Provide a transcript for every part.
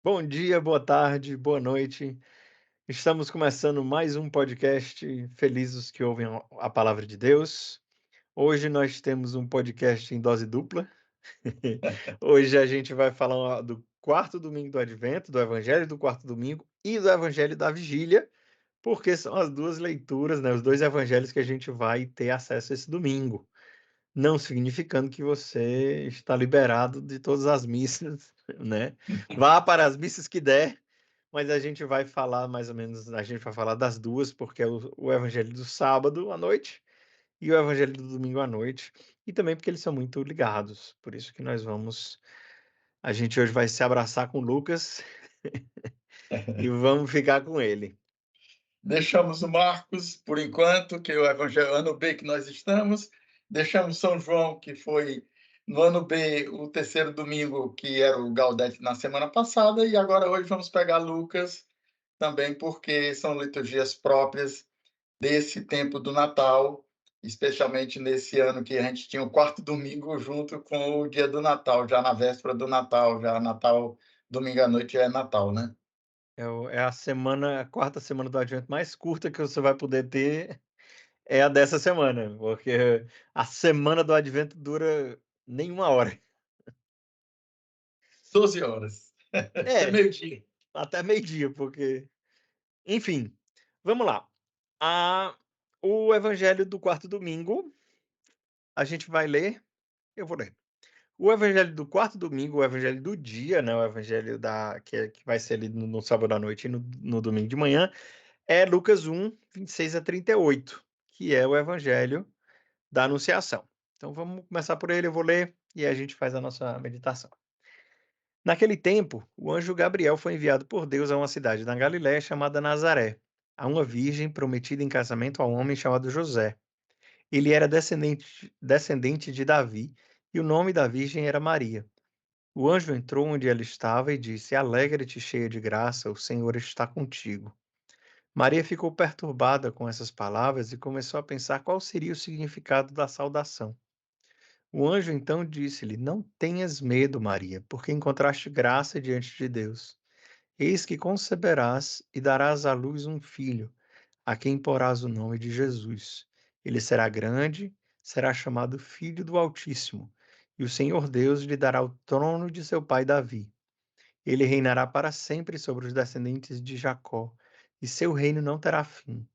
Bom dia, boa tarde, boa noite. Estamos começando mais um podcast Felizes que ouvem a palavra de Deus. Hoje nós temos um podcast em dose dupla. Hoje a gente vai falar do quarto domingo do Advento, do Evangelho do quarto domingo e do Evangelho da Vigília, porque são as duas leituras, né, os dois evangelhos que a gente vai ter acesso esse domingo. Não significando que você está liberado de todas as missas, né? Vá para as missas que der, mas a gente vai falar mais ou menos, a gente vai falar das duas, porque é o evangelho do sábado à noite e o evangelho do domingo à noite, e também porque eles são muito ligados. Por isso que a gente hoje vai se abraçar com Lucas e vamos ficar com ele. Deixamos o Marcos, por enquanto, que é o evangelho ano B que nós estamos. Deixamos São João, que foi no ano B, o terceiro domingo, que era o Gaudete na semana passada. E agora, hoje, vamos pegar Lucas também, porque são liturgias próprias desse tempo do Natal, especialmente nesse ano que a gente tinha o quarto domingo junto com o dia do Natal, já na véspera do Natal, já Natal, domingo à noite já é Natal, né? É a semana, a quarta semana do Advento mais curta que você vai poder ter é a dessa semana, porque a semana do Advento dura nem uma hora. 12 horas, até É, meio-dia. até meio-dia, porque enfim, vamos lá. A O evangelho do quarto domingo, a gente vai ler, eu vou ler. O evangelho do quarto domingo, o evangelho do dia, né, o evangelho que vai ser lido no sábado à noite e no domingo de manhã, é Lucas 1, 26 a 38, que é o evangelho da anunciação. Então vamos começar por ele, eu vou ler e aí a gente faz a nossa meditação. Naquele tempo, o anjo Gabriel foi enviado por Deus a uma cidade na Galiléia chamada Nazaré, a uma virgem prometida em casamento a um homem chamado José. Ele era descendente de Davi, e o nome da virgem era Maria. O anjo entrou onde ela estava e disse: Alegra-te, cheia de graça, o Senhor está contigo. Maria ficou perturbada com essas palavras e começou a pensar qual seria o significado da saudação. O anjo então disse-lhe: Não tenhas medo, Maria, porque encontraste graça diante de Deus. Eis que conceberás e darás à luz um filho, a quem porás o nome de Jesus. Ele será grande, será chamado Filho do Altíssimo, e o Senhor Deus lhe dará o trono de seu pai Davi. Ele reinará para sempre sobre os descendentes de Jacó, e seu reino não terá fim.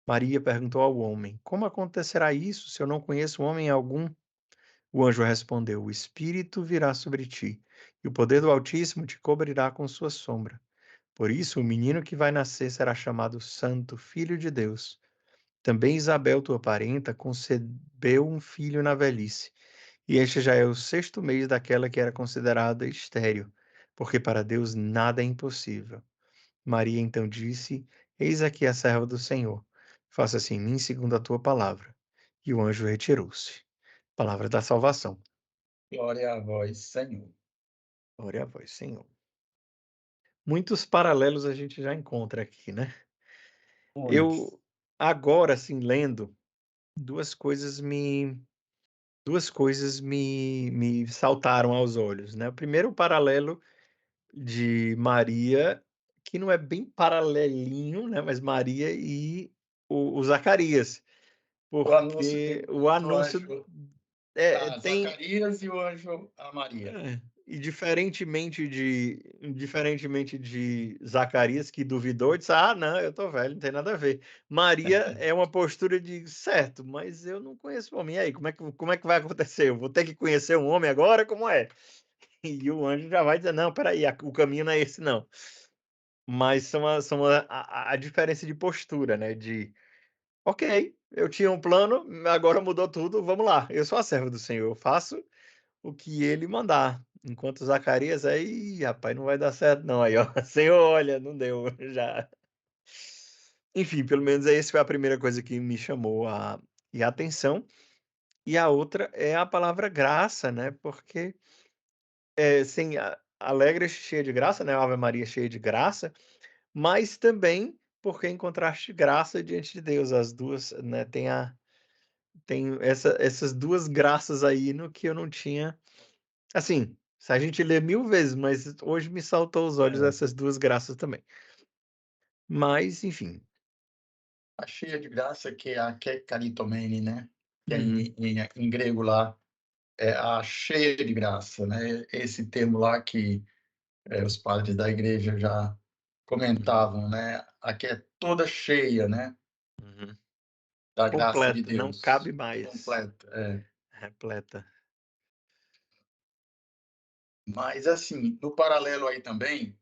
Maria perguntou ao homem: Como acontecerá isso se eu não conheço homem algum? O anjo respondeu: O Espírito virá sobre ti, e o poder do Altíssimo te cobrirá com sua sombra. Por isso, o menino que vai nascer será chamado Santo, Filho de Deus. Também Isabel, tua parenta, concebeu um filho na velhice, e este já é o sexto mês daquela que era considerada estéril, porque para Deus nada é impossível. Maria então disse: Eis aqui a serva do Senhor. Faça-se em mim segundo a tua palavra. E o anjo retirou-se. Palavra da salvação. Glória a vós, Senhor. Glória a vós, Senhor. Muitos paralelos a gente já encontra aqui, né? Muitos. Eu agora, assim, lendo, duas coisas me duas coisas me saltaram aos olhos, né. O primeiro, o paralelo de Maria, que não é bem paralelinho, né, mas Maria e o Zacarias, O anúncio porque o do anúncio anjo a tem Zacarias e o anjo a Maria. e diferentemente de Zacarias, que duvidou e disse: "Ah, não, eu tô velho, não tem nada a ver". Maria é uma postura de: "Certo, mas eu não conheço homem, e aí, como é que vai acontecer? Eu vou ter que conhecer um homem agora? Como é?". E o anjo já vai dizer: "Não, espera aí, o caminho não é esse não". Mas são a diferença de postura, né, de: "Ok, eu tinha um plano, agora mudou tudo, vamos lá, eu sou a serva do Senhor, eu faço o que ele mandar". Enquanto Zacarias aí, rapaz, não vai dar certo não, aí ó, Senhor, olha, não deu já. Enfim, pelo menos essa foi a primeira coisa que me chamou a atenção, e a outra é a palavra graça, né, porque, sim, alegre cheia de graça, né, Ave Maria cheia de graça, mas também porque encontraste graça diante de Deus, as 2, né, tem essas 2 graças aí no que eu não tinha, assim, Se a gente lê 1000 vezes, mas hoje me saltou aos olhos É, essas 2 graças também. Mas, enfim. a cheia de graça que é a kekaritomene, né, que é Uhum, em grego lá, é a cheia de graça, né, esse termo lá que, os padres da igreja já uhum, comentavam, né, aqui é toda cheia, né, uhum. da graça de Completa, não cabe Deus, mais. completa, é. Repleta. Mas assim, no paralelo aí também,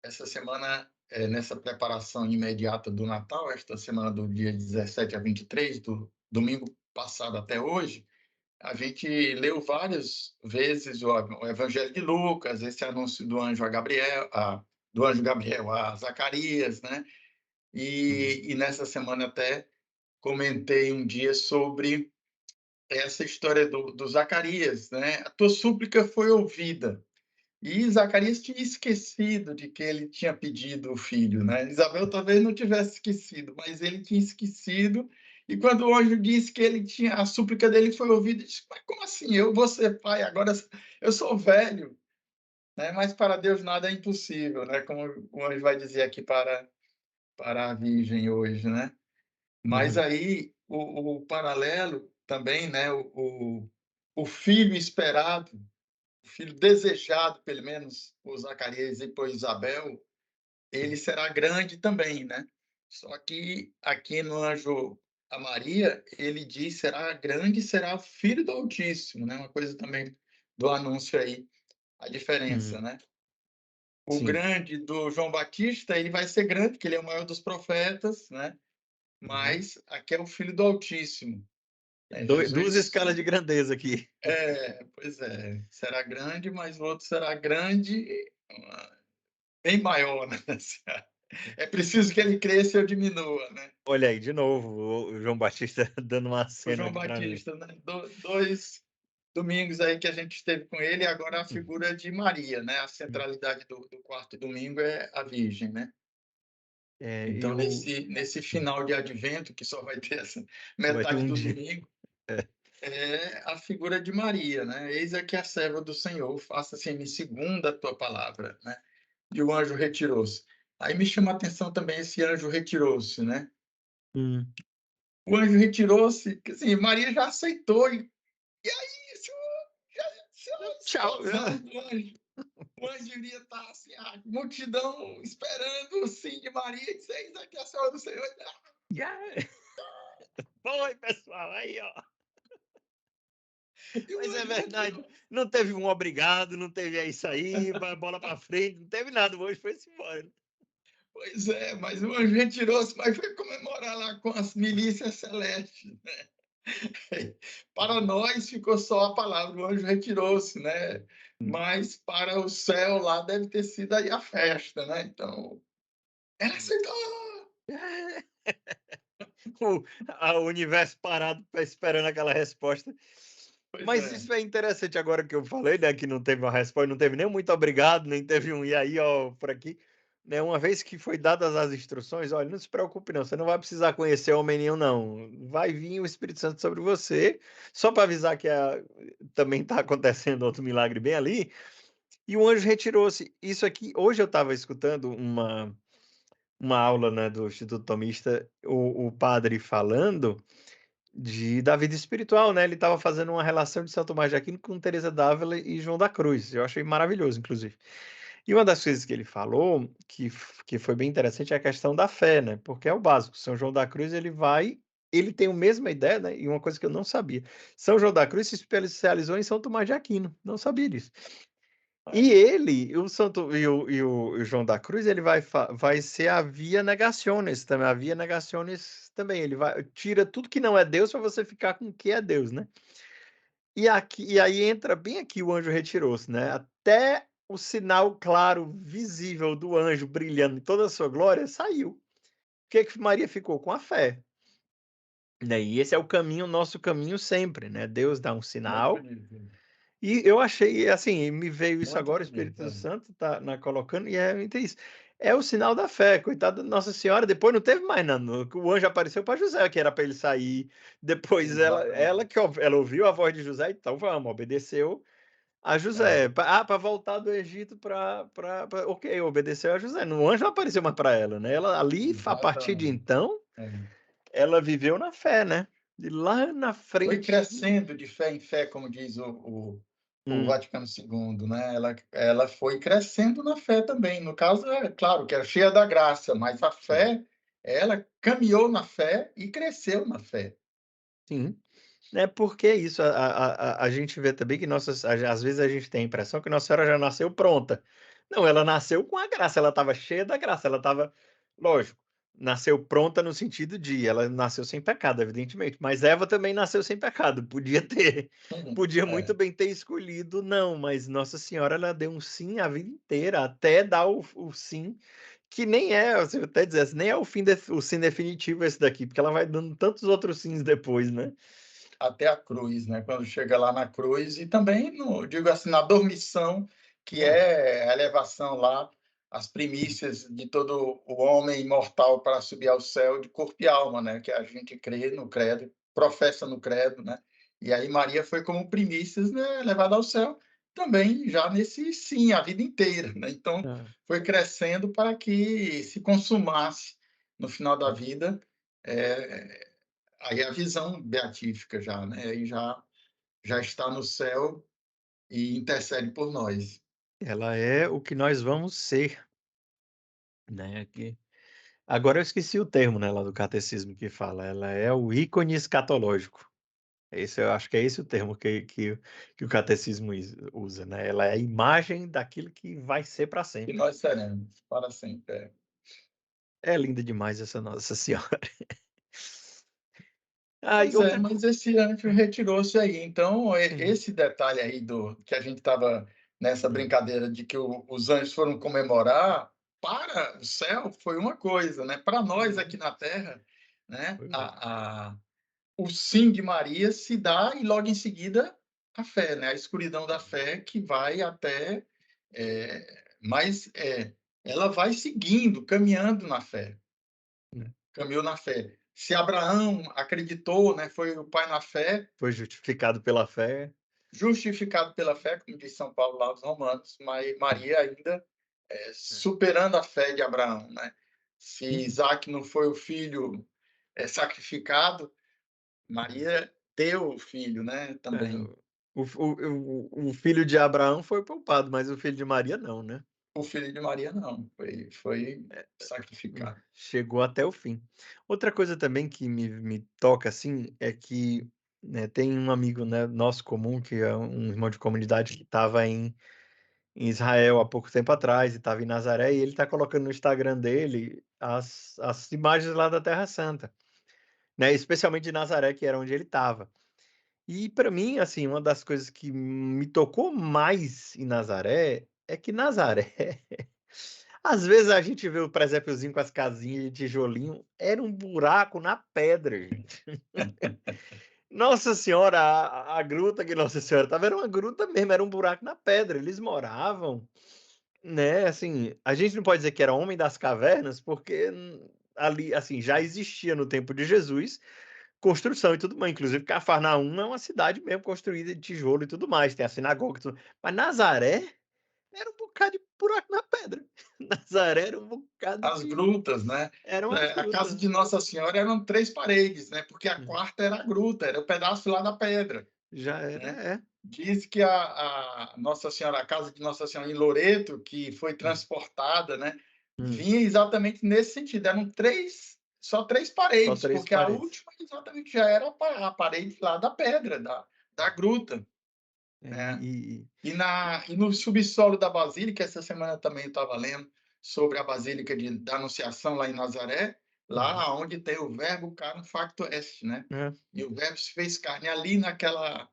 essa semana, nessa preparação imediata do Natal, esta semana do dia 17 a 23, do domingo passado até hoje, a gente leu várias vezes o Evangelho de Lucas, esse anúncio do anjo Gabriel a Zacarias, né? Uhum, E nessa semana até comentei um dia sobre essa história do Zacarias, né? A tua súplica foi ouvida. E Zacarias tinha esquecido de que ele tinha pedido o filho, né. Isabel talvez não tivesse esquecido, mas ele tinha esquecido, e quando o anjo disse que ele tinha a súplica dele foi ouvida, ele disse: "Mas como assim? Eu vou ser pai agora, eu sou velho", né, mas para Deus nada é impossível, né, como o anjo vai dizer aqui para a virgem hoje, né. Mas uhum, aí o paralelo também, né, o filho esperado, o filho desejado, pelo menos por Zacarias e por Isabel, ele será grande também, né. Só que aqui no anjo a Maria, ele diz: "Será grande, será filho do Altíssimo", né, uma coisa também do anúncio aí, a diferença, uhum. né. O Sim. grande do João Batista, ele vai ser grande, porque ele é o maior dos profetas, né, Uhum. mas aqui é o filho do Altíssimo, né, 2 Jesus escalas de grandeza aqui. pois é, será grande, mas o outro será grande, bem maior, né. É preciso que ele cresça e eu diminua, né. Olha aí, de novo, o João Batista dando uma O cena João aqui pra mim. Batista, né, 2 domingos aí que a gente esteve com ele, e agora a Uhum. figura de Maria, né, a centralidade do quarto domingo é a Virgem, né. É, Então eu nesse final de advento, que só vai ter essa só vai ter metade um do dia. domingo, É. é a figura de Maria, né, "Eis aqui a serva do Senhor, faça-se em mim segundo a tua palavra", né, e o anjo retirou-se. Aí me chama a atenção também esse anjo retirou-se, né. Hum. O anjo retirou-se, que assim, Maria já aceitou e aí, se a Tchau. explosão do anjo, o anjo iria estar assim, a multidão esperando o sim de Maria, e dizer: "Eis aqui a senhora do Senhor", Yeah. Foi, pessoal, aí, ó. e o Mas é anjo verdade, retirou. não teve um obrigado, não teve é isso aí, vai bola pra frente, não teve nada, hoje foi-se embora, né. Pois é, mas o anjo retirou-se, mas foi comemorar lá com as milícias celestes. Para nós ficou só a palavra, o anjo retirou-se, né, Hum. mas para o céu lá deve ter sido aí a festa, né, então, ela Hum. aceitou. O universo parado esperando aquela resposta. Pois Mas é. isso é interessante agora que eu falei, né, que não teve uma resposta, não teve nem um muito obrigado, nem teve um "e aí, ó", por aqui, né, uma vez que foi dadas as instruções: "Olha, não se preocupe não, você não vai precisar conhecer homem nenhum não, vai vir o Espírito Santo sobre você", só para avisar que também está acontecendo outro milagre bem ali, e o anjo retirou-se. Isso aqui hoje eu estava escutando uma aula, né, do Instituto Tomista, o padre falando da vida espiritual, né, ele estava fazendo uma relação de São Tomás de Aquino com Teresa d'Ávila e João da Cruz, eu achei maravilhoso inclusive. E uma das coisas que ele falou, que foi bem interessante, é a questão da fé, né, porque é o básico, São João da Cruz ele tem a mesma ideia, né, e uma coisa que eu não sabia, São João da Cruz se especializou em São Tomás de Aquino, não sabia disso. E ele, o Santo e o João da Cruz, ele vai ser a via negationis também, a via negationis também, ele vai tira tudo que não é Deus para você ficar com o que é Deus, né. E aí entra bem aqui o anjo retirou-se, né, até o sinal claro, visível do anjo brilhando em toda a sua glória saiu. O que que Maria ficou? Com a fé, né, e esse é o caminho, nosso caminho sempre, né, Deus dá um Muito sinal. bonito, E eu achei, assim, me veio isso muito agora, o bonito, Espírito é. Santo tá, né, colocando, e é muito isso. É o sinal da fé, coitada da Nossa Senhora, depois não teve mais nada, o anjo apareceu para José, que era para ele sair, depois ela Exatamente. ela ouviu a voz de José, então vamos, obedeceu, a É, José, para voltar do Egito para ok, obedeceu a José, o anjo não apareceu mais para ela, né, ela ali, a partir de exatamente. então, É. ela viveu na fé, né, e lá na Foi frente crescendo de fé em fé, como diz o hum, Vaticano II, né, ela foi crescendo na fé também, no caso, é claro que era cheia da graça, mas a sim, fé, ela caminhou na fé e cresceu na fé. sim. É porque é isso, a gente vê também que nossas às vezes a gente tem a impressão que Nossa Senhora já nasceu pronta. Não, ela nasceu com a graça, ela estava cheia da graça, ela estava lógico, nasceu pronta no sentido de ela nasceu sem pecado, evidentemente, mas Eva também nasceu sem pecado, podia ter podia muito É, bem ter escolhido não, mas Nossa Senhora ela deu um sim a vida inteira, até dar o sim, que nem é, você até dizer assim, nem é o sim definitivo esse daqui, porque ela vai dando tantos outros sims depois, né. até a cruz, né, quando chega lá na cruz e também no digo assim, na dormição, que É. é a elevação lá, as primícias de todo o homem imortal para subir ao céu de corpo e alma, né, que a gente crê no credo, professa no credo, né, e aí Maria foi como primícias, né, levada ao céu, também já nesse sim, a vida inteira, né, então É, foi crescendo para que se consumasse no final da é. vida, eh aí é a visão beatífica já, né, aí já está no céu e intercede por nós. Ela é o que nós vamos ser, né, que agora eu esqueci o termo, né, lá do catecismo que fala, ela é o ícone escatológico. Esse eu acho que é esse o termo que o catecismo usa, né, ela é a imagem daquilo que vai ser para E sempre. nós seremos para sempre, é. É linda demais essa Nossa Senhora. Ah, e Pois é, outra mas esse anjo retirou-se aí, então, sim. esse detalhe aí do que a gente estava nessa Hum, brincadeira de que os anjos foram comemorar, para o céu foi uma coisa, né, para nós aqui uhum, na terra, né, pois é. o sim de Maria se dá e logo em seguida a fé, né, a escuridão da fé que vai até, mas, ela vai seguindo, caminhando na fé, Hum, caminhou na fé. Se Abraão acreditou, né, foi o pai na fé, foi justificado pela fé. justificado pela fé, como diz São Paulo lá aos Romanos, mas Sim, Maria ainda, é. superando a fé de Abraão, né. Se Uhum. Isaac não foi o filho, sacrificado, Maria deu o filho, né, É, também. o filho de Abraão foi poupado, mas o filho de Maria não, né. O filho de Maria não, foi sacrificado. Chegou até o fim. Outra coisa também que me toca, assim, é que, né, tem um amigo, né, nosso comum, que é um irmão de comunidade que estava em Israel há pouco tempo atrás e estava em Nazaré, e ele está colocando no Instagram dele as imagens lá da Terra Santa, né, especialmente de Nazaré, que era onde ele estava. E para mim, assim, uma das coisas que me tocou mais em Nazaré, é que Nazaré às vezes a gente vê o presépiozinho com as casinhas de tijolinho, era um buraco na pedra, gente. Nossa senhora, a gruta que Nossa Senhora estava era uma gruta mesmo, era um buraco na pedra, eles moravam, né, assim, a gente não pode dizer que era homem das cavernas, porque, ali, assim, já existia no tempo de Jesus, construção e tudo mais, inclusive Cafarnaum é uma cidade mesmo construída de tijolo e tudo mais, tem a sinagoga e tudo, mas Nazaré era um bocado de buraco na pedra. Nazaré era um bocado As de grutas, né. eram as A casa grutas. de Nossa Senhora eram 3 paredes, né, porque a Uhum. quarta era a gruta, era o pedaço lá da pedra, Já era né. é. Diz que a Nossa Senhora a casa de Nossa Senhora em Loreto, que foi Hum, transportada, né, hum. vinha exatamente nesse sentido, eram 3 só 3 Só paredes, 3 porque a paredes. última exatamente já era a parede lá da pedra, da gruta, É, né. e E no subsolo da basílica, essa semana também eu estava lendo sobre a basílica da Anunciação lá em Nazaré, uhum. lá onde tem o verbo carne facto est, né. É, E o verbo se fez carne ali naquela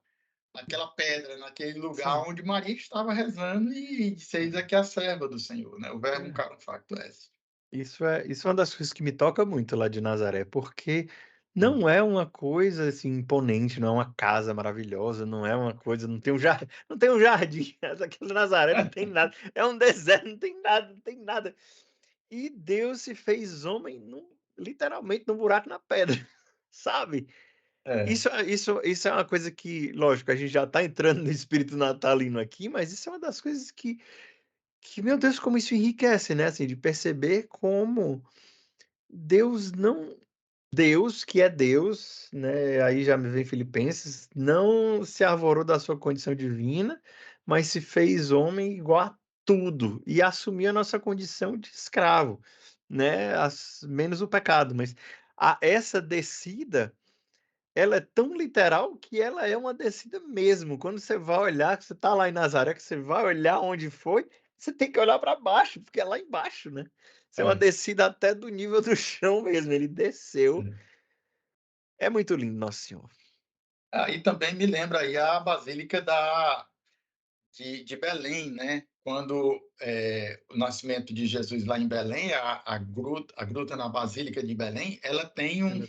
pedra, naquele lugar sim. onde Maria estava rezando e disse: "Eis aqui a serva do Senhor", né, o verbo É. carne facto est. Isso é uma das coisas que me toca muito lá de Nazaré, porque Hum. não é uma coisa, assim, imponente, não é uma casa maravilhosa, não é uma coisa não tem um jardim, aquele Nazaré não tem nada, é um deserto, não tem nada, não tem nada. E Deus se fez homem literalmente num buraco na pedra, sabe? É, Isso é uma coisa que, lógico, a gente já está entrando no espírito natalino aqui, mas isso é uma das coisas que, meu Deus, como isso enriquece, né, assim, de perceber como Deus não Deus, que é Deus, né, aí já me vem Filipenses, não se arvorou da sua condição divina, mas se fez homem igual a tudo e assumiu a nossa condição de escravo, né, menos o pecado, mas essa descida, ela é tão literal que ela é uma descida mesmo. Quando você vai olhar, que você está lá em Nazaré, que você vai olhar onde foi, você tem que olhar para baixo, porque é lá embaixo, né. Isso é uma é, descida até do nível do chão mesmo, ele desceu. é. É muito lindo, Nossa Senhora. Aí também me lembra aí a Basílica de Belém, né, quando, o nascimento de Jesus lá em Belém, a gruta na Basílica de Belém, Ela tem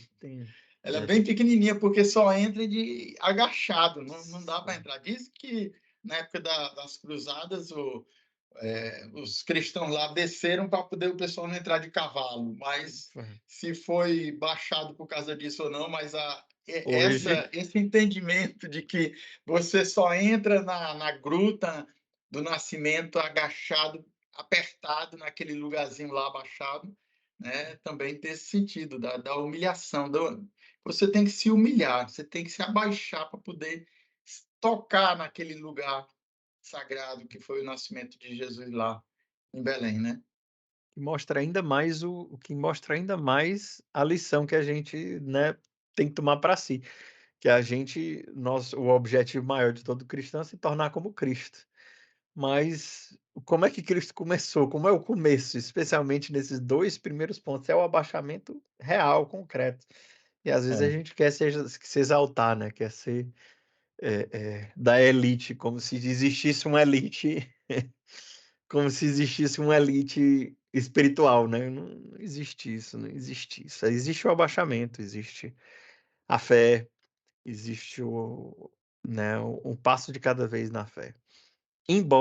ela é é, bem pequenininha, porque só entra de agachado, não dá para sim, entrar. Diz que na época das cruzadas os cristãos lá desceram para poder o pessoal não entrar de cavalo, mas foi. se foi baixado por causa disso ou não, mas Hoje esse entendimento de que você só entra na gruta do nascimento agachado, apertado naquele lugarzinho lá abaixado, né, também tem esse sentido da humilhação, você tem que se humilhar, você tem que se abaixar para poder tocar naquele lugar sagrado que foi o nascimento de Jesus lá em Belém, né. mostra ainda mais o que mostra ainda mais a lição que a gente, né, tem que tomar para si, que a gente o objetivo maior de todo cristão é se tornar como Cristo. Mas como é que Cristo começou? Como é o começo? Especialmente nesses 2 primeiros pontos, é o abaixamento real, concreto. E às vezes a É. gente quer se exaltar, né, quer ser, da elite, como se existisse uma elite como se existisse uma elite espiritual, né, não existe isso, não existe isso. Existe o abaixamento, existe a fé, existe né, um passo de cada vez na fé.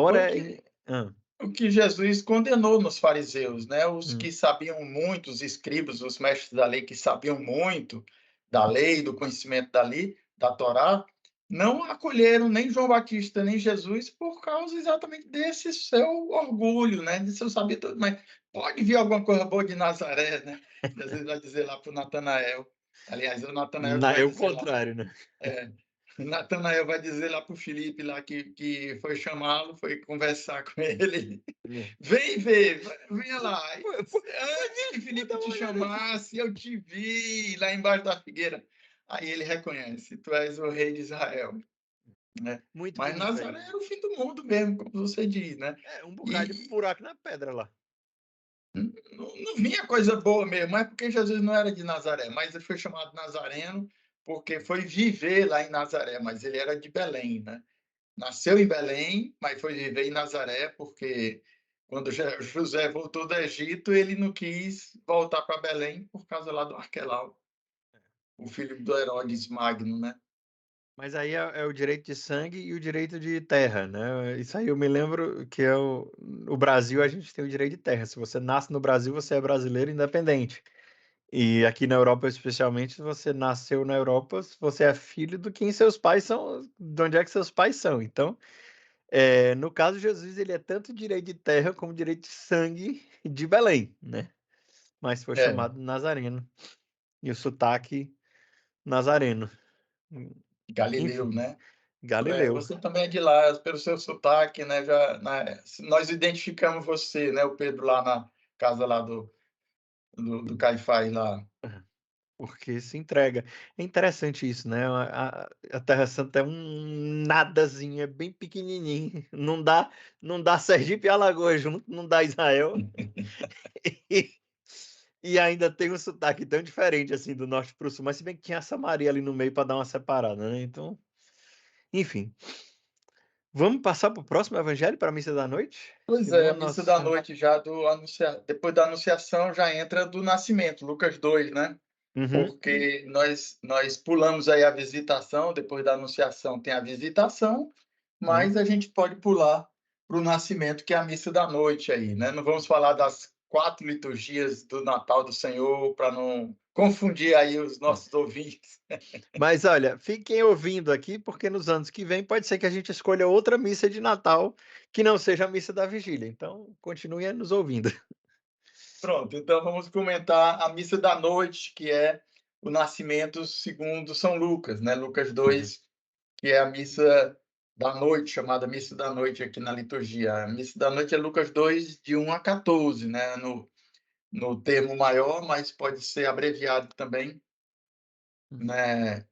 Foi o Embora que hã, o que Jesus condenou nos fariseus, né, os hum, que sabiam muito, os escribas, os mestres da lei que sabiam muito da lei, do conhecimento da lei, da Torá, não acolheram nem João Batista, nem Jesus, por causa exatamente desse seu orgulho, né, de seu saber tudo, mas pode vir alguma coisa boa de Nazaré, né, Jesus vai dizer lá para o Natanael, aliás, é o Natanael que vai é o dizer lá. contrário, né. É. Natanael vai dizer lá para o Filipe lá que foi chamá-lo, foi conversar com ele: É. "Vem ver, venha lá, Foi antes que mesmo, vou Filipe dar te uma olhada aqui. chamasse, eu te vi lá embaixo da figueira". Aí ele reconhece: "Tu és o rei de Israel", né. Muito Mas bonito Nazaré aí. era o fim do mundo mesmo, como você diz, né. É, um bocado de E buraco na pedra lá. não vinha coisa boa mesmo, mas porque Jesus não era de Nazaré, mas ele foi chamado Nazareno, porque foi viver lá em Nazaré, mas ele era de Belém, né. Nasceu em Belém, mas foi viver em Nazaré, porque quando José voltou do Egito, ele não quis voltar para Belém por causa lá do Arquelau, o filho do Herodes Magno, né. Mas aí é o direito de sangue e o direito de terra, né. Isso aí eu me lembro que no Brasil a gente tem o direito de terra, se você nasce no Brasil, você é brasileiro independente. E aqui na Europa, especialmente, se você nasceu na Europa, você é filho do quem seus pais são de onde é que seus pais são. Então, no caso Jesus, ele é tanto direito de terra como direito de sangue de Belém, né, mas foi É, chamado Nazareno, e o sotaque nazareno. Galileu, Enfim, né. Galileu. Você também é de lá, pelo seu sotaque, né, já, né, nós identificamos você, né, o Pedro lá na casa lá do Caifás lá. Porque se entrega. É interessante isso, né, a Terra Santa é um nadazinho, é bem pequenininho, não dá Sergipe e Alagoas junto, não dá Israel, e ainda tem um sotaque tão diferente, assim, do norte para o sul, mas se bem que tinha Samaria ali no meio para dar uma separada, né, então, enfim. Vamos passar para o próximo evangelho, para a missa da noite? Pois é, Senão a missa da nossa noite já depois da anunciação já entra do nascimento, Lucas 2, né. uhum, Porque nós pulamos aí a visitação, depois da anunciação tem a visitação, uhum, mas a gente pode pular para o nascimento, que é a missa da noite aí, né. Não vamos falar das 4 liturgias do Natal do Senhor, para não confundir aí os Hum. nossos ouvintes. Mas olha, fiquem ouvindo aqui, porque nos anos que vem pode ser que a gente escolha outra missa de Natal que não seja a missa da vigília, então continuem nos ouvindo. Pronto, então vamos comentar a missa da noite, que é o nascimento segundo São Lucas, né, Lucas Uhum, 2, que é a missa da noite, chamada missa da noite aqui na liturgia. A missa da noite é Lucas 2, de 1 a 14, né, no termo maior, mas pode ser abreviado também, uhum. né.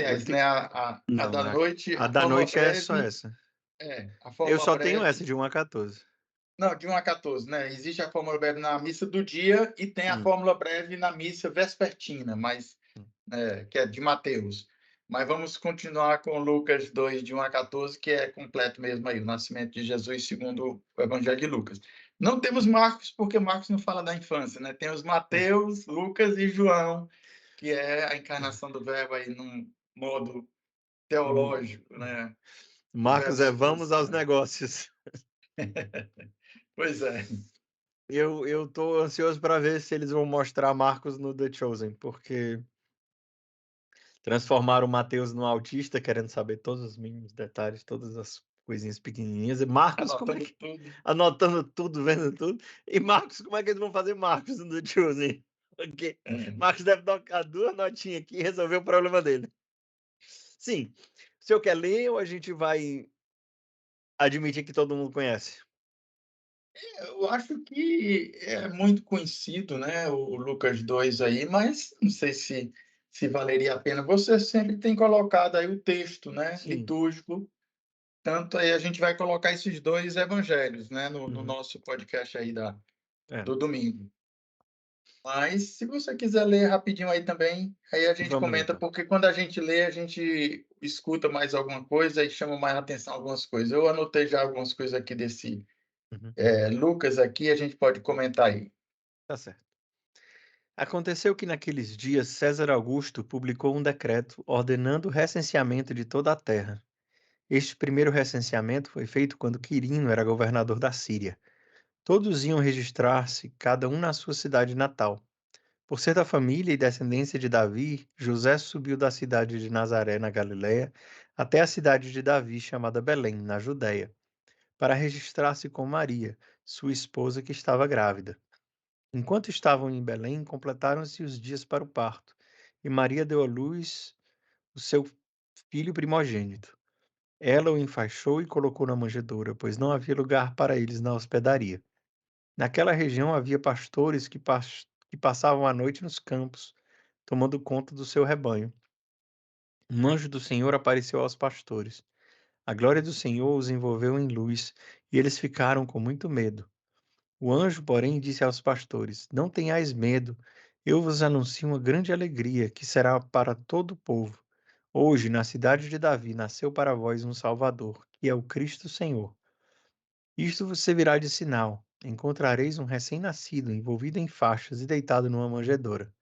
Eu Aliás, te né, a Não, da noite, a a da fórmula noite é só breve essa. a Eu fórmula só tenho breve essa de 1 a 14. não, de 1 a 14, né, existe a fórmula breve na missa do dia e tem a Hum, fórmula breve na missa vespertina, mas hum, que é de Mateus. Mas vamos continuar com Lucas 2, de 1 a 14, que é completo mesmo aí, o nascimento de Jesus segundo o Evangelho de Lucas. Não temos Marcos, porque Marcos não fala da infância, né? Temos hum, Mateus, Lucas e João, que é a hum, encarnação do Verbo aí num modo hum. teológico, né? O Marcos Verbo é se fez vamos aos carne. negócios. Pois é. Eu tô ansioso para ver se eles vão mostrar Marcos no The Chosen, porque transformaram o Mateus num autista, querendo saber todos os mínimos detalhes, todas as coisinhas pequenininhas. E Marcos, como é Anotando que tudo. anotando tudo, vendo tudo. E Marcos, como é que eles vão fazer Marcos no The Chosen? Porque É. Marcos deve tocar 2 notinhas aqui e resolver o problema dele. Sim, o senhor quer ler ou a gente vai admitir que todo mundo conhece? Eu acho que é muito conhecido, né, o Lucas 2 aí, mas não sei se valeria a pena. Você sempre tem colocado aí o texto, né, Sim. litúrgico, tanto aí a gente vai colocar esses 2 evangelhos, né, no Uhum. nosso podcast aí É, do domingo. Mas se você quiser ler rapidinho aí também, aí a gente vamos ler comenta, então. porque quando a gente lê, a gente escuta mais alguma coisa e chama mais atenção algumas coisas. Eu anotei já algumas coisas aqui desse, Uhum. Lucas aqui, a gente pode comentar aí. Tá certo. Aconteceu que naqueles dias César Augusto publicou um decreto ordenando o recenseamento de toda a terra. Este primeiro recenseamento foi feito quando Quirino era governador da Síria. Todos iam registrar-se, cada um na sua cidade natal. Por ser da família e descendência de Davi, José subiu da cidade de Nazaré, na Galiléia, até a cidade de Davi, chamada Belém, na Judéia, para registrar-se com Maria, sua esposa que estava grávida. Enquanto estavam em Belém, completaram-se os dias para o parto, e Maria deu à luz o seu filho primogênito. Ela o enfaixou e colocou na manjedoura, pois não havia lugar para eles na hospedaria. Naquela região havia pastores que passavam a noite nos campos, tomando conta do seu rebanho. Um anjo do Senhor apareceu aos pastores. A glória do Senhor os envolveu em luz, e eles ficaram com muito medo. O anjo, porém, disse aos pastores: Não tenhais medo, eu vos anuncio uma grande alegria, que será para todo o povo. Hoje, na cidade de Davi, nasceu para vós um Salvador, que é o Cristo Senhor. Isto vos servirá de sinal. Encontrareis um recém-nascido envolvido em faixas e deitado numa manjedoura.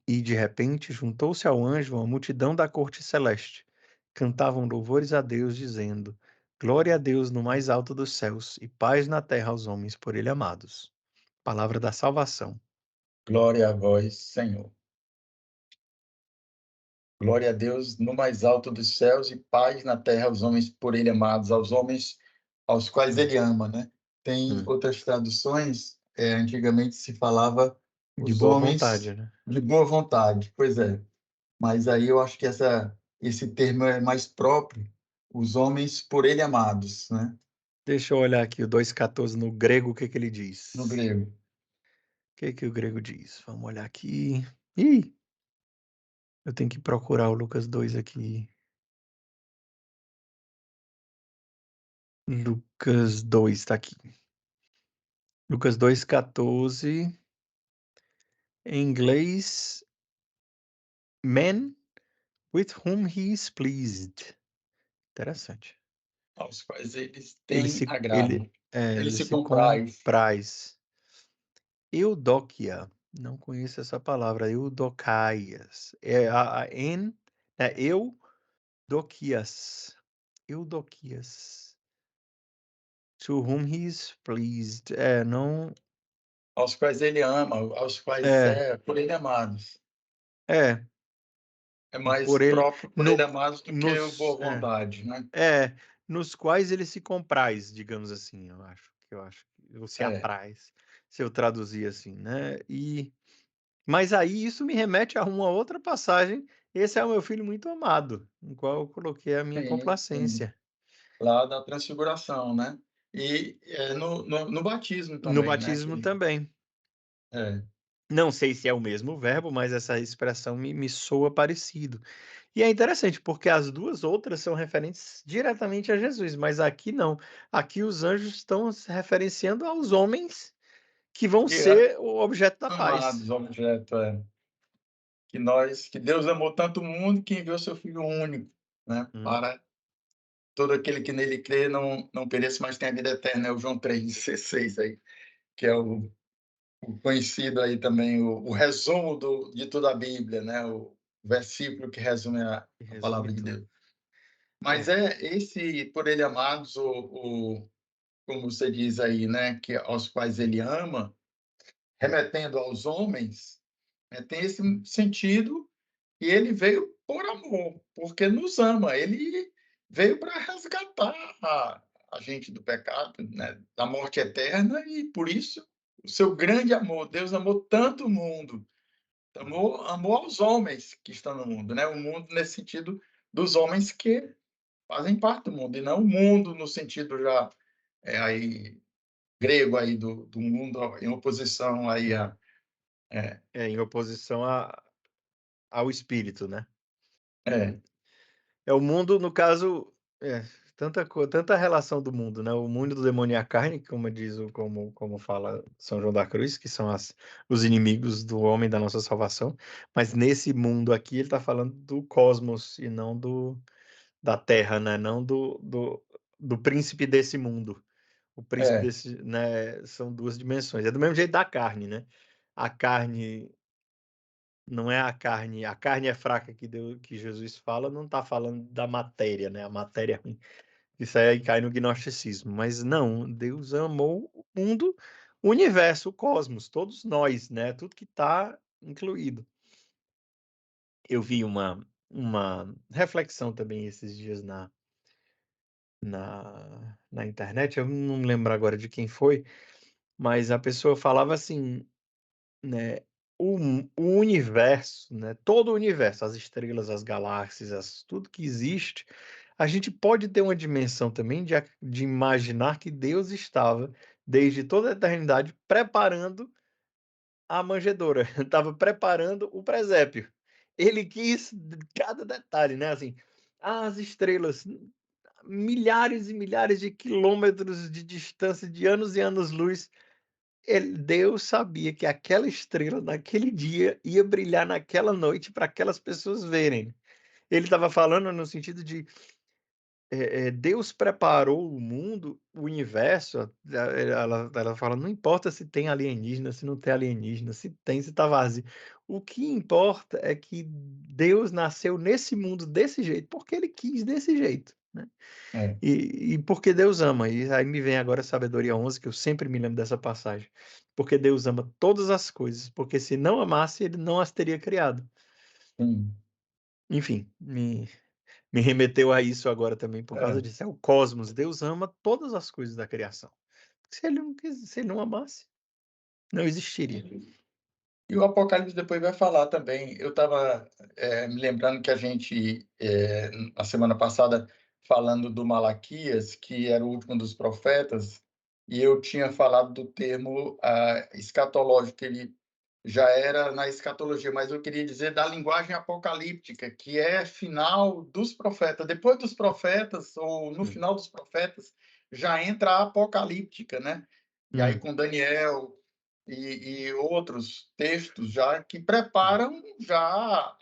E de repente juntou-se ao anjo uma multidão da corte celeste. Cantavam louvores a Deus, dizendo: Glória a Deus no mais alto dos céus e paz na terra aos homens por ele amados. Palavra da salvação. Glória a vós, Senhor. Glória a Deus no mais alto dos céus e paz na terra aos homens por ele amados, aos homens aos quais Hum, ele ama, né? Tem hum. outras traduções, antigamente se falava De os boa vontade, homens né? de boa vontade, pois é. Mas aí eu acho que esse termo é mais próprio, os homens por ele amados, né? Deixa eu olhar aqui o 2,14 no grego, o que que ele No diz. grego. O que que o grego diz? Vamos olhar aqui. Ih, eu tenho que procurar o Lucas 2 aqui. Lucas 2 está aqui. Lucas 2,14. Em inglês, men with whom he is pleased. Interessante. Aos quais eles Ele têm se agrado. Ele ele se se compraz. compraz. Eudóquia, não conheço essa palavra, Eudocaias. É a en é Eudoquias. Eudoquias. To whom he is pleased. É, não aos quais ele ama, aos quais É, é por ele amados. é, É mais por ele próprio por ele no amados do que o nos boa vontade, né. é, nos quais ele se compraz, digamos assim, eu acho, ou se É, apraz, se eu traduzir assim, né. Mas aí isso me remete a uma outra passagem: "Esse é o meu filho muito amado, no qual eu coloquei a minha sim, sim. complacência". Lá da transfiguração, né. E, no batismo No também, né, batismo que também. é, Não sei se é o mesmo verbo, mas essa expressão me soa parecido. E é interessante, porque as 2 outras são referentes diretamente a Jesus, mas aqui não. Aqui os anjos estão se referenciando aos homens que vão que é ser o objeto da paz. amados, objeto, que Deus amou tanto o mundo que enviou seu filho único, né, Hum, para todo aquele que nele crê não pereça, mas tenha vida eterna, é o João 3,16 aí, que é o conhecido aí também, o resumo de toda a Bíblia, né, o versículo que resume que a resume palavra de tudo. Deus. Mas É, é esse por ele amados, como você diz aí, né, que aos quais ele ama, remetendo aos homens, tem esse sentido e ele veio por amor, porque nos ama. Ele veio para resgatar a gente do pecado, né, da morte eterna e por isso o seu grande amor. Deus amou tanto o mundo, amou aos homens que estão no mundo, né, o mundo nesse sentido dos homens que fazem parte do mundo, e não o mundo no sentido já, aí grego aí do mundo em oposição aí a é, em oposição ao espírito, né. é, É o mundo, no caso, tanta relação do mundo, né, o mundo do demônio e a carne, como diz o como fala São João da Cruz, que são as os inimigos do homem, da nossa salvação, mas nesse mundo aqui ele está falando do cosmos e não da terra, né, não do príncipe desse mundo. O príncipe é, desse, né, são 2 dimensões. É do mesmo jeito da carne, né. A carne não é a carne é fraca que Jesus fala, não está falando da matéria, né, a matéria é ruim. Isso aí cai no gnosticismo, mas não, Deus amou o mundo, o universo, o cosmos, todos nós, né, tudo que está incluído. Eu vi uma reflexão também esses dias na internet, eu não lembro agora de quem foi, mas a pessoa falava assim, né, o universo, né, todo o universo, as estrelas, as galáxias, tudo que existe, a gente pode ter uma dimensão também de imaginar que Deus estava, desde toda a eternidade, preparando a manjedoura, estava preparando o presépio. Ele quis cada detalhe, né, assim, as estrelas, milhares e milhares de quilômetros de distância, de anos e anos-luz, Deus sabia que aquela estrela naquele dia ia brilhar naquela noite para aquelas pessoas verem. Ele estava falando no sentido de, Deus preparou o mundo, o universo, ela fala: "Não importa se tem alienígena, se não tem alienígena, se tem, se está vazio. O que importa é que Deus nasceu nesse mundo desse jeito, porque ele quis desse jeito, né". é, E porque Deus ama, e aí me vem agora Sabedoria 11, que eu sempre me lembro dessa passagem. Porque Deus ama todas as coisas, porque se não amasse, ele não as teria criado. sim, Enfim, me remeteu a isso agora também por causa é. disso, é o cosmos, Deus ama todas as coisas da criação. Se ele não amasse, não existiria. E o Apocalipse depois vai falar também. Eu estava, me lembrando que a gente, na semana passada, falando do Malaquias, que era o último dos profetas, e eu tinha falado do termo, escatológico, que ele já era na escatologia, mas eu queria dizer da linguagem apocalíptica, que é final dos profetas. Depois dos profetas, ou no Hum, final dos profetas, já entra a apocalíptica, né. E aí hum, com Daniel e outros textos já que hum, preparam já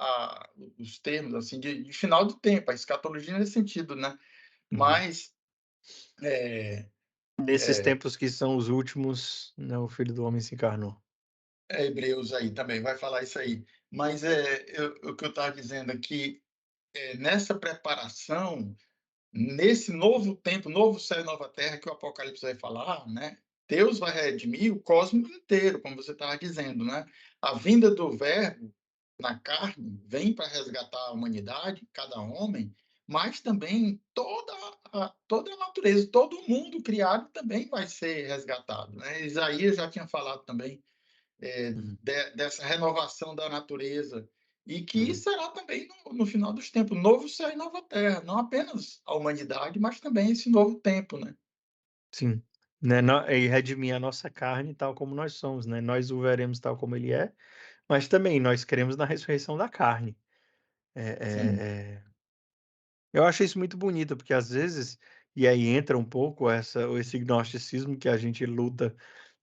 os termos, assim, de final do tempo, a escatologia nesse sentido, né. uhum. Mas, eh Nesses tempos que são os últimos, né, o Filho do Homem se encarnou. Hebreus aí também vai falar isso aí. Mas, o que eu estava dizendo aqui, nessa preparação, nesse novo tempo, novo céu e nova terra que o Apocalipse vai falar, né, Deus vai redimir o cosmos inteiro, como você estava dizendo, né. A vinda do Verbo na carne vem para resgatar a humanidade, cada homem, mas também toda a natureza, todo o mundo criado também vai ser resgatado, né. Isaías já tinha falado também, Uhum, dessa renovação da natureza, e que uhum. será também no final dos tempos, novo céu e nova terra, não apenas a humanidade, mas também esse novo tempo, né. Sim, né, nó e redimir a nossa carne tal como nós somos, né, nós o veremos tal como ele é, mas também nós cremos na ressurreição da carne. Sim, Eu acho isso muito bonito, porque às vezes e aí entra um pouco esse gnosticismo que a gente luta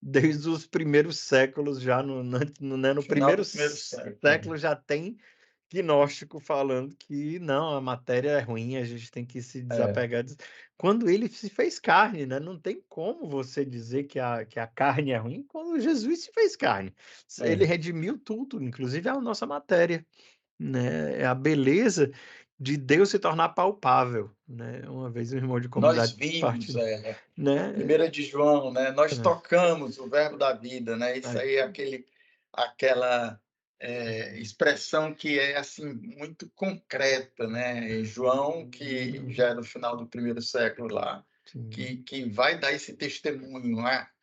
desde os primeiros séculos já no final primeiro do primeiro século, século já tem gnóstico falando que não, a matéria é ruim, a gente tem que se é, desapegar disso. Quando ele se fez carne, né, não tem como você dizer que a carne é ruim quando Jesus se fez carne. Ele é. redimiu tudo, inclusive a nossa matéria, né, é a beleza de Deus se tornar palpável, né. Uma vez um irmão de Nós comunidade vimos, partilhou, né, 1 de João, né, nós é, tocamos o verbo da vida, né, isso é, aí é aquela, expressão que é, assim, muito concreta, né, João, que já é no final do primeiro século lá, sim. que vai dar esse testemunho,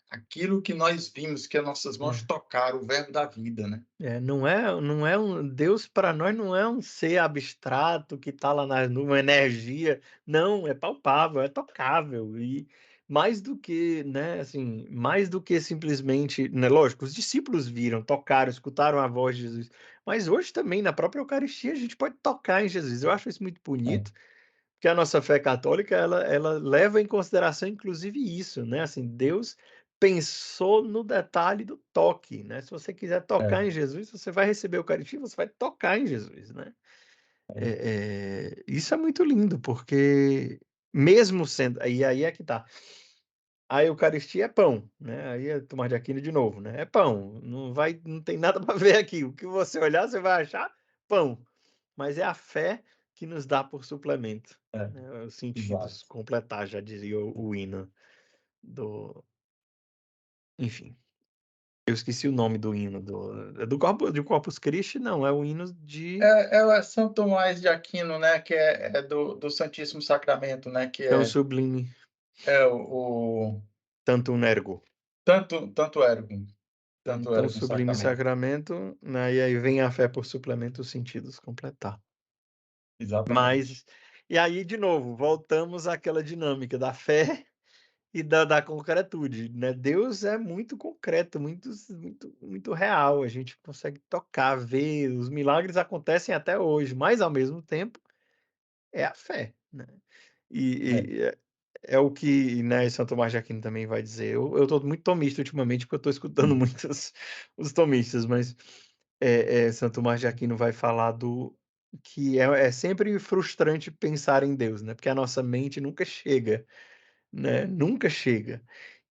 aquilo que nós vimos, que as nossas mãos É. tocaram, o verbo da vida, né. Não é um Deus para nós não é um ser abstrato que está lá nas nuvens, uma energia, não, é palpável, é tocável e mais do que, né, assim, mais do que simplesmente, né, lógico, os discípulos viram, tocaram, escutaram a voz de Jesus, mas hoje também na própria Eucaristia a gente pode tocar em Jesus, eu acho isso muito É, bonito, porque a nossa fé católica ela leva em consideração inclusive isso, né, assim, Deus pensou no detalhe do toque, né, se você quiser é, tocar em Jesus, você vai receber a Eucaristia, você vai tocar em Jesus, né. é, Isso é muito lindo, porque mesmo sendo aí é que tá, a Eucaristia é pão, né, aí é Tomás de Aquino de novo, né, é pão, não tem nada para ver aqui, o que você olhar você vai achar pão. Mas é a fé que nos dá por suplemento, é, né, os sentidos exato. completar, já dizia o hino do enfim, eu esqueci o nome do hino do Corpus Christi não, é o hino de É São Tomás de Aquino, né, que é do Santíssimo Sacramento, né, que tão é sublime, é o tantum ergo, tanto ergo, tanto tão ergo no sublime sacramento. sacramento, né, e aí vem a fé por suplemento, os sentidos completar. Exatamente. Mas e aí de novo, voltamos àquela dinâmica da fé e da concretude, né, Deus é muito concreto, muito real, a gente consegue tocar, ver, os milagres acontecem até hoje, mas ao mesmo tempo é a fé, né. É. É o que, né, São Tomás de Aquino também vai dizer. Eu estou muito tomista ultimamente, porque eu estou escutando Hum. muitos os tomistas, mas, São Tomás de Aquino vai falar do que é sempre frustrante pensar em Deus, né, porque a nossa mente nunca chega, né, nunca chega.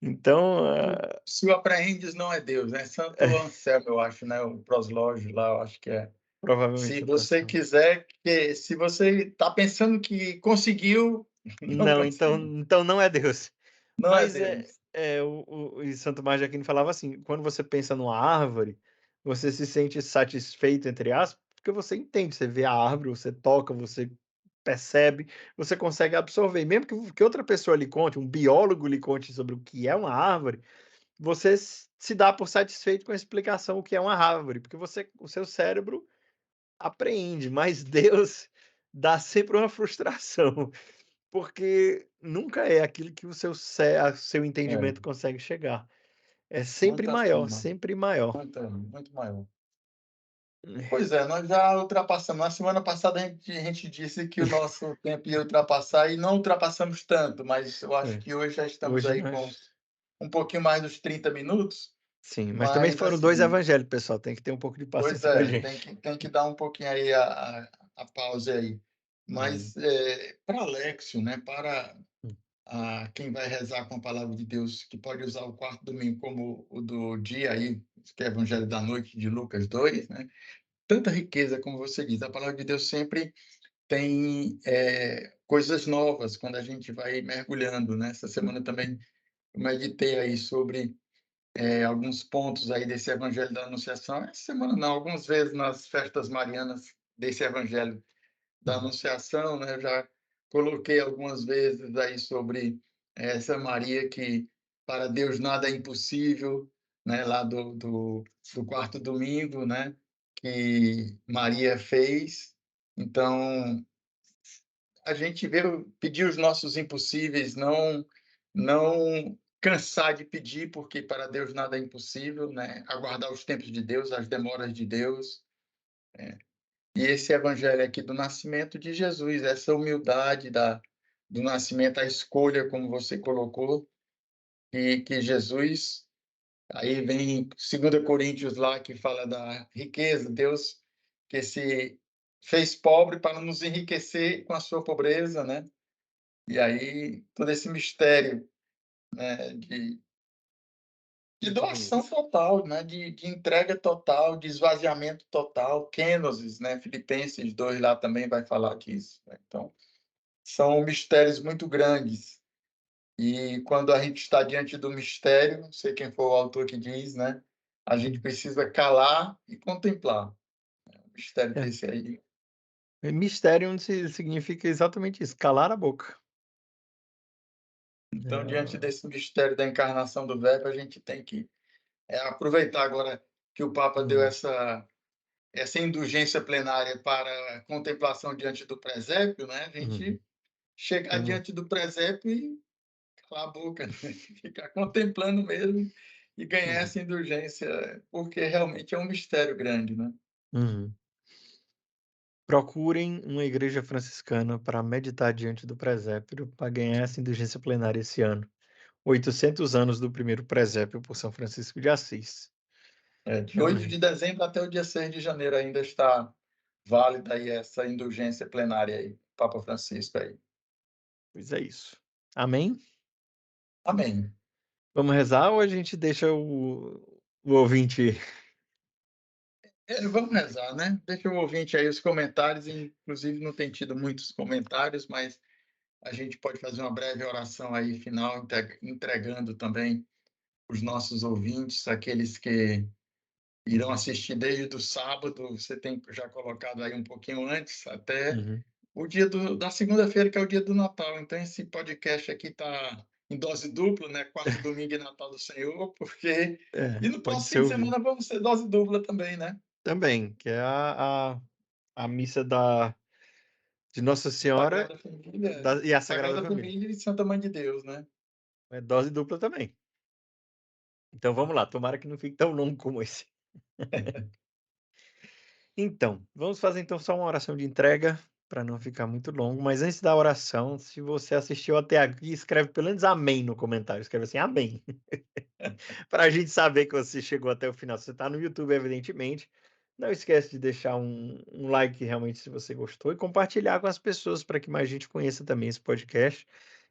Então, Se o apreendes não é Deus, né, Santo Anselmo, eu acho, né, o proslógio lá, eu acho que é. provavelmente Se Santo você Anselmo. quiser que se você está pensando que conseguiu, não Não, consegue, então não é Deus. não é Mas Deus. o e Santo Tomás de Aquino falava assim: quando você pensa numa árvore, você se sente "satisfeito", entre aspas, porque você entende, você vê a árvore, você toca, você percebe, você consegue absorver. Mesmo que outra pessoa lhe conte, um biólogo lhe conte sobre o que é uma árvore, você se dá por satisfeito com a explicação o que é uma árvore, porque o seu cérebro apreende, mas Deus dá sempre uma frustração. Porque nunca é aquilo que o seu É, entendimento consegue chegar. É sempre muito maior, acima, sempre maior. muito maior. Pois é, nós já ultrapassamos. Na semana passada a gente disse que o nosso tempo ia ultrapassar e não ultrapassamos tanto, mas eu acho É, que hoje já estamos hoje aí com nós um pouquinho mais dos 30 minutos, sim, mas também mas foram 2 assim, evangelhos, pessoal, tem que ter um pouco de pois paciência com a é, gente. tem que dar um pouquinho aí a pausa aí. Hum, Mas, para Alexio, né, para hum, quem vai rezar com a palavra de Deus, que pode usar o quarto domingo como o do dia aí, que é o Evangelho da noite de Lucas 2, né, tanta riqueza, como você diz, a palavra de Deus sempre tem, coisas novas quando a gente vai mergulhando, né. Essa semana também eu meditei aí sobre, alguns pontos aí desse evangelho da anunciação, essa semana não, algumas vezes nas festas marianas desse evangelho da Uhum. anunciação, né, eu já coloquei algumas vezes aí sobre essa Maria que para Deus nada é impossível, né, lá do quarto domingo, né, que Maria fez. Então, a gente veio pedir os nossos impossíveis, não cansar de pedir, porque para Deus nada é impossível, né, aguardar os tempos de Deus, as demoras de Deus. E esse evangelho aqui do nascimento de Jesus, essa humildade do nascimento, a escolha, como você colocou, e que Jesus, aí vem 2 Coríntios lá que fala da riqueza, Deus que se fez pobre para nos enriquecer com a sua pobreza, né? E aí todo esse mistério, né, de doação Exatamente. total, né, de entrega total, de esvaziamento total, kenosis, né, Filipenses 2 lá também vai falar disso, né, então são mistérios muito grandes. E quando a gente está diante do mistério, não sei quem foi o autor que diz, né? A gente Hum. precisa calar e contemplar. O mistério É. desse aí. Mysterium significa exatamente isso, calar a boca. Então, diante É, desse mistério da encarnação do Verbo, a gente tem que aproveitar agora que o Papa deu hum, essa indulgência plenária para a contemplação diante do presépio, né? A uhum. gente chegar Vamos diante do presépio e calar a boca, né? Ficar contemplando mesmo e ganhar uhum, essa indulgência, porque realmente é um mistério grande, né. uhum. Procurem uma igreja franciscana para meditar diante do presépio para ganhar essa indulgência plenária esse ano. 800 anos do primeiro presépio por São Francisco de Assis. De 8 Amém. de dezembro até o dia 6 de janeiro ainda está válida aí essa indulgência plenária aí, Papa Francisco aí. Pois é isso. Amém? Amém. Vamos rezar ou a gente deixa o ouvinte Vamos rezar, né. Deixa o ouvinte aí os comentários, inclusive não tem tido muitos comentários, mas a gente pode fazer uma breve oração aí final, entregando também os nossos ouvintes, aqueles que irão assistir desde o sábado, você tem já colocado aí um pouquinho antes, até uhum. o dia da segunda-feira, que é o dia do Natal. Então esse podcast aqui está em dose dupla, né, quarto domingo e Natal do Senhor, porque e É, no pode próximo ser fim de ouvido. semana vamos ter dose dupla também, né. Também, que é a missa de Nossa Senhora Sagrada Família e a Sagrada Sagrada Família. Família e Santa Mãe de Deus, né. É dose dupla também. Então vamos lá, tomara que não fique tão longo como esse. Então, vamos fazer então só uma oração de entrega, para não ficar muito longo, mas antes da oração, se você assistiu até aqui, escreve pelo menos amém no comentário, escreve assim: "Amém", para a gente saber que você chegou até o final. Se você está no YouTube, evidentemente, não esquece de deixar um like realmente se você gostou e compartilhar com as pessoas para que mais gente conheça também esse podcast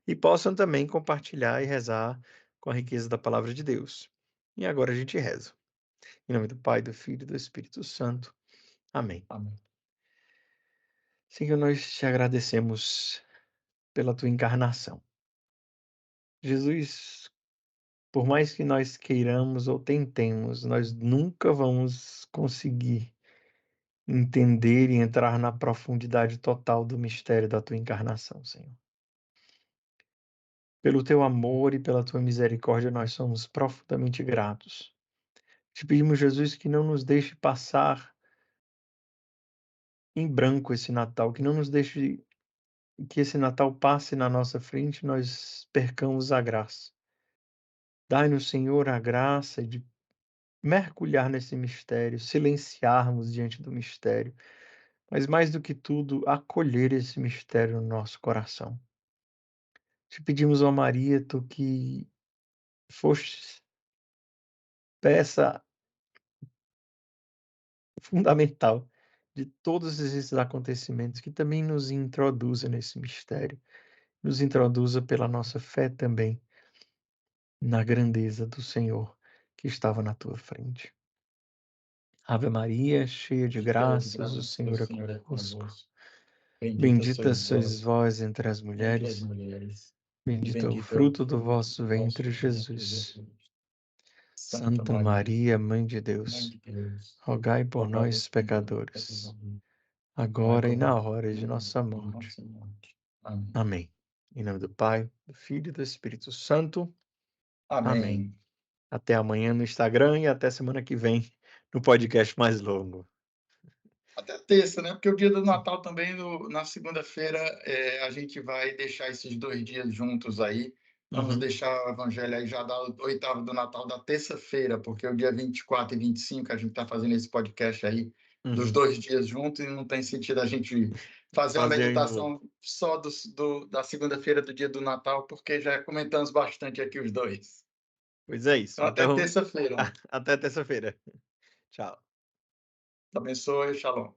e possam também compartilhar e rezar com a riqueza da palavra de Deus. E agora a gente reza. Em nome do Pai, do Filho e do Espírito Santo. Amém. Amém. Senhor, nós te agradecemos pela tua encarnação. Jesus, por mais que nós queiramos ou tentemos, nós nunca vamos conseguir entender e entrar na profundidade total do mistério da tua encarnação, Senhor. Pelo teu amor e pela tua misericórdia, nós somos profundamente gratos. Te pedimos, Jesus, que não nos deixe passar em branco esse Natal, que não nos deixe que esse Natal passe na nossa frente e nós percamos a graça. Dai-nos, Senhor, a graça de mergulhar nesse mistério, silenciarmos diante do mistério, mas mais do que tudo, acolher esse mistério no nosso coração. Te pedimos, ó Maria, tu que foste peça fundamental de todos esses acontecimentos, que também nos introduza nesse mistério, nos introduza pela nossa fé também na grandeza do Senhor que estava na tua frente. Ave Maria, cheia de Cheia de graças, o graça, o Senhor é Senhor é convosco. convosco. Bendita Bendita sois sois vós vós entre as entre as mulheres, mulheres. e Bendito é o bendito é o fruto do fruto vosso do vosso ventre, ventre, Jesus. Jesus. Santa Santa Maria, Maria, Mãe de Mãe Deus, de Deus, rogai por rogai nós, por nós, pecadores, pecadores, agora agora e na e hora de na hora nossa de morte. nossa morte. Amém. Amém. Em nome do Pai, do Filho e do Espírito Santo. Amém. Amém. Até amanhã no Instagram e até semana que vem no podcast mais longo. Até terça, né, porque o dia do Natal também na segunda-feira, a gente vai deixar esses 2 dias juntos aí. Vamos Uhum, deixar o evangelho aí já da oitava do Natal da terça-feira, porque o dia 24 e 25 a gente está fazendo esse podcast aí, dos uhum. 2 dias juntos, e não tem sentido a gente fazer uma Fazer ainda outro. meditação só da segunda-feira do dia do Natal, porque já comentamos bastante aqui os 2. Pois é isso. Então até Então, terça-feira. até terça-feira. Tchau. Abençoe, shalom.